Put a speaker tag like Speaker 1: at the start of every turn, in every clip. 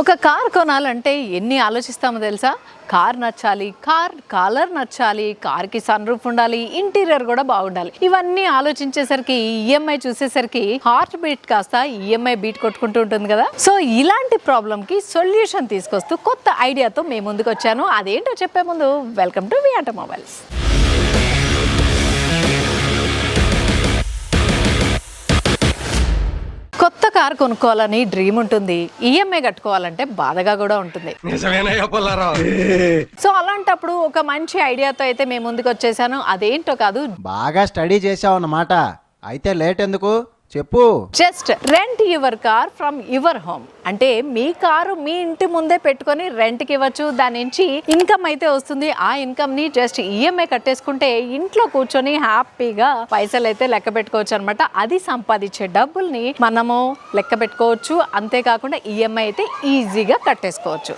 Speaker 1: ఒక కార్ కొనాలంటే ఎన్ని ఆలోచిస్తామో తెలుసా? కార్ నచ్చాలి, కార్ కలర్ నచ్చాలి, కార్కి సన్ రూఫ్ ఉండాలి, ఇంటీరియర్ కూడా బాగుండాలి. ఇవన్నీ ఆలోచించేసరికి ఈఎంఐ చూసేసరికి హార్ట్ బీట్ కాస్త ఈఎంఐ బీట్ కొట్టుకుంటూ ఉంటుంది కదా. సో ఇలాంటి ప్రాబ్లంకి సొల్యూషన్ తీసుకొస్తూ కొత్త ఐడియాతో మేము ముందుకు వచ్చాను. అదేంటో చెప్పే ముందు వెల్కమ్ టు వి ఆటోమొబైల్స్. కొత్త కార్ కొనుక్కోవాలని డ్రీమ్ ఉంటుంది, ఈఎంఐ కట్టుకోవాలంటే బాధగా కూడా ఉంటుంది. సో అలాంటప్పుడు ఒక మంచి ఐడియాతో అయితే మేము ముందుకు వచ్చేసాను. అదేంటో కాదు,
Speaker 2: బాగా స్టడీ చేసావు అన్నమాట. అయితే లేట్ ఎందుకు చెప్పు.
Speaker 1: Just rent your car from your home. అంటే మీ కారు మీ ఇంటి ముందే పెట్టుకొని రెంట్కి ఇవ్వచ్చు. దాని నుంచి ఇన్కమ్ అయితే వస్తుంది. ఆ ఇన్కమ్ ని జస్ట్ ఈఎంఐ కట్టేసుకుంటే ఇంట్లో కూర్చొని హ్యాపీగా పైసలు అయితే లెక్క పెట్టుకోవచ్చు అనమాట. అది సంపాదించే డబ్బుల్ని మనము లెక్క పెట్టుకోవచ్చు. అంతేకాకుండా ఈఎంఐ అయితే ఈజీగా కట్టేసుకోవచ్చు.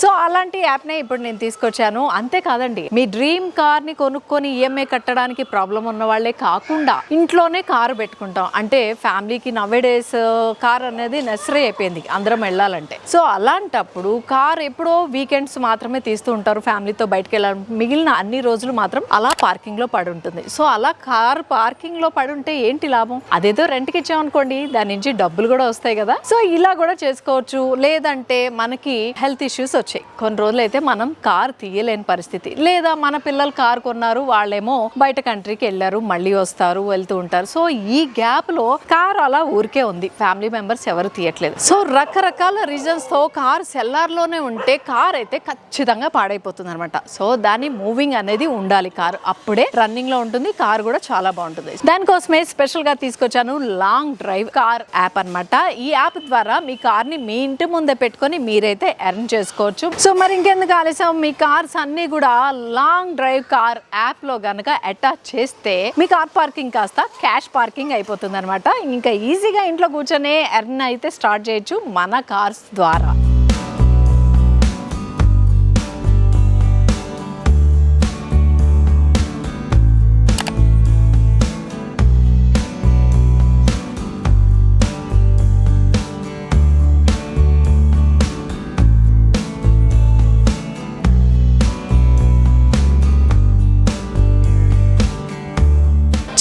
Speaker 1: సో అలాంటి యాప్ నే ఇప్పుడు నేను తీసుకొచ్చాను. అంతేకాదండి, మీ డ్రీమ్ కార్ ని కొనుక్కొని ఈఎంఐ కట్టడానికి ప్రాబ్లం ఉన్న వాళ్ళే కాకుండా ఇంట్లోనే కారు పెట్టుకుంటాం. అంటే ఫ్యామిలీకి నవ్వేడేస్ కార్ అనేది నెసరీ అయిపోయింది అందరం వెళ్ళాలంటే. సో అలాంటప్పుడు కార్ ఎప్పుడో వీకెండ్స్ మాత్రమే తీస్తూ ఉంటారు ఫ్యామిలీతో బయటకు వెళ్ళాలి. మిగిలిన అన్ని రోజులు మాత్రం అలా పార్కింగ్ లో పడి ఉంటుంది. సో అలా కార్ పార్కింగ్ లో పడి ఉంటే ఏంటి లాభం? అదేదో రెంట్కి ఇచ్చామనుకోండి, దాని నుంచి డబ్బులు కూడా వస్తాయి కదా. సో ఇలా కూడా చేసుకోవచ్చు. లేదంటే మనకి హెల్త్ ఇష్యూస్ వచ్చాయి, కొన్ని రోజులు అయితే మనం కార్ తీయలేని పరిస్థితి, లేదా మన పిల్లలు కార్ కొన్నారు, వాళ్ళేమో బయట కంట్రీకి వెళ్ళారు, మళ్ళీ వస్తారు, వెళ్తూ ఉంటారు. సో ఈ గ్యాప్ లో కార్ అలా ఊరికే ఉంది, ఫ్యామిలీ మెంబర్స్ ఎవరు తీయట్లేదు. సో రకరకాల రీజన్స్ తో కార్ సెల్లార్ లోనే ఉంటే కార్ అయితే ఖచ్చితంగా పాడైపోతుంది అనమాట. సో దాని మూవింగ్ అనేది ఉండాలి, కార్ అప్పుడే రన్నింగ్ లో ఉంటుంది, కార్ కూడా చాలా బాగుంటుంది. దానికోసమే స్పెషల్ గా తీసుకొచ్చాను లాంగ్ డ్రైవ్ కార్ యాప్ అన్నమాట. ఈ యాప్ ద్వారా మీ కార్ ని మీ ఇంటి ముందే పెట్టుకొని మీరైతే ఎర్న్ చేసుకోవచ్చు. సో మరి ఇంకెందుకు ఆలస్యం, మీ కార్స్ అన్ని కూడా లాంగ్ డ్రైవ్ కార్ యాప్ లో గనక అటాచ్ చేస్తే మీ కార్ పార్కింగ్ కాస్త క్యాష్ పార్కింగ్ అయిపోతుంది అనమాట. ఇంకా ఈజీగా ఇంట్లో కూర్చొని ఎర్న్ అయితే స్టార్ట్ చేయొచ్చు మన కార్స్ ద్వారా.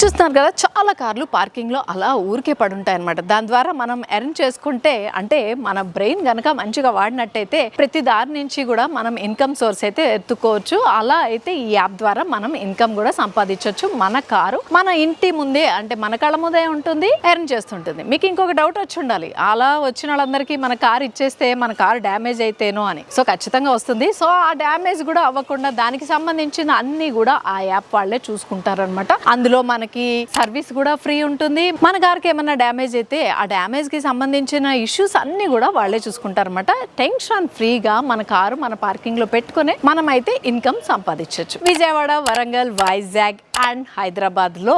Speaker 1: చూస్తున్నారు కదా, చాలా కార్లు పార్కింగ్లో అలా ఊరికే పడి ఉంటాయి అనమాట. దాని ద్వారా మనం ఎర్న్ చేసుకుంటే, అంటే మన బ్రెయిన్ కనుక మంచిగా వాడినట్టయితే ప్రతి దారి నుంచి కూడా మనం ఇన్కమ్ సోర్స్ అయితే ఎత్తుకోవచ్చు. అలా అయితే ఈ యాప్ ద్వారా మనం ఇన్కమ్ కూడా సంపాదించవచ్చు. మన కారు మన ఇంటి ముందే, అంటే మన కళ్ళ ముందే ఉంటుంది, ఎర్న్ చేస్తుంటుంది. మీకు ఇంకొక డౌట్ వచ్చి ఉండాలి, అలా వచ్చిన వాళ్ళందరికీ మన కారు ఇచ్చేస్తే మన కారు డ్యామేజ్ అయితేనో అని. సో ఖచ్చితంగా వస్తుంది. సో ఆ డ్యామేజ్ కూడా అవ్వకుండా దానికి సంబంధించిన అన్ని కూడా ఆ యాప్ వాళ్ళే చూసుకుంటారు అనమాట. అందులో మనకి సర్వీస్ కూడా ఫ్రీ ఉంటుంది. మన కార్కి ఏమన్నా డ్యామేజ్ అయితే ఆ డ్యామేజ్ కి సంబంధించిన ఇష్యూస్ అన్ని కూడా వాళ్ళే చూసుకుంటారు అనమాట. టెన్షన్ ఫ్రీగా మన కారు మన పార్కింగ్ లో పెట్టుకుని మనం అయితే ఇన్కమ్ సంపాదించవచ్చు. విజయవాడ, వరంగల్, వైజాగ్ అండ్ హైదరాబాద్ లో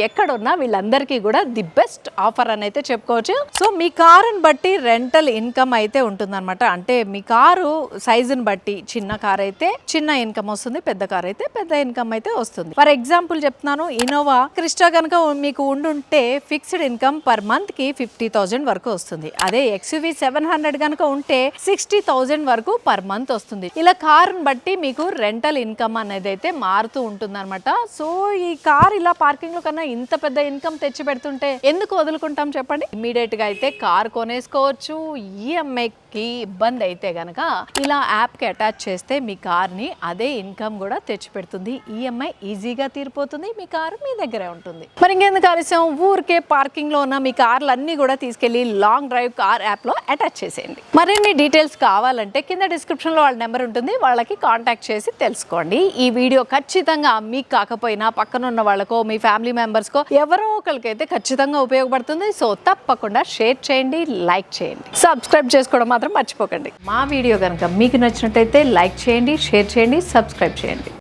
Speaker 1: ఎక్కడున్నా వీళ్ళందరికీ కూడా ది బెస్ట్ ఆఫర్ అని అయితే చెప్పుకోవచ్చు. సో మీ కారుని బట్టి రెంటల్ ఇన్కమ్ అయితే ఉంటుంది అనమాట. అంటే మీ కారు సైజుని బట్టి చిన్న కార్ అయితే చిన్న ఇన్కమ్ వస్తుంది, పెద్ద కార్ అయితే పెద్ద ఇన్కమ్ అయితే వస్తుంది. ఫర్ ఎగ్జాంపుల్ చెప్తున్నాను, ఇన్నోవా క్రిస్టా కనుక మీకు ఉండుంటే ఫిక్స్డ్ ఇన్కమ్ పర్ మంత్ కి 50,000 వరకు వస్తుంది. అదే ఎక్స్యూవీ 700 కనుక ఉంటే 60,000 వరకు పర్ మంత్ వస్తుంది. ఇలా కారుని బట్టి మీకు రెంటల్ ఇన్కమ్ అనేది అయితే మారుతూ ఉంటుంది అనమాట. సో ఈ కార్ ఇలా పార్కింగ్ లో కన్నా ఇంత పెద్ద ఇన్కమ్ తెచ్చి పెడుతుంటే ఎందుకు వదులుకుంటాం చెప్పండి? ఇమీడియట్ గా అయితే కార్ కొనేసుకోవచ్చు. ఈఎంఐ కి ఇబ్బంది అయితే గనక ఇలా యాప్ కి అటాచ్ చేస్తే మీ కార్ ని అదే ఇన్కమ్ కూడా తెచ్చి పెడుతుంది. ఈఎంఐ ఈజీగా తీరిపోతుంది, మీ కారు మీ దగ్గరే ఉంటుంది. మరి ఇంకెందుకు ఆలస్యం, ఊరికే పార్కింగ్ లో ఉన్న మీ కార్లు అన్ని కూడా తీసుకెళ్లి లాంగ్ డ్రైవ్ కార్ యాప్ లో అటాచ్ చేసేయండి. మరిన్ని డీటెయిల్స్ కావాలంటే కింద డిస్క్రిప్షన్ లో వాళ్ళ నెంబర్ ఉంటుంది, వాళ్ళకి కాంటాక్ట్ చేసి తెలుసుకోండి. ఈ వీడియో ఖచ్చితంగా మీకు కాకపోయినా పక్కన ఉన్న వాళ్ళకో మీ ఫ్యామిలీ మెంబర్స్ కో ఎవరో ఒకరికైతే ఖచ్చితంగా ఉపయోగపడుతుంది. సో తప్పకుండా షేర్ చేయండి, లైక్ చేయండి, సబ్స్క్రైబ్ చేసుకోవడం మాత్రం మర్చిపోకండి. మా వీడియో కనుక మీకు నచ్చినట్టయితే లైక్ చేయండి, షేర్ చేయండి, సబ్స్క్రైబ్ చేయండి.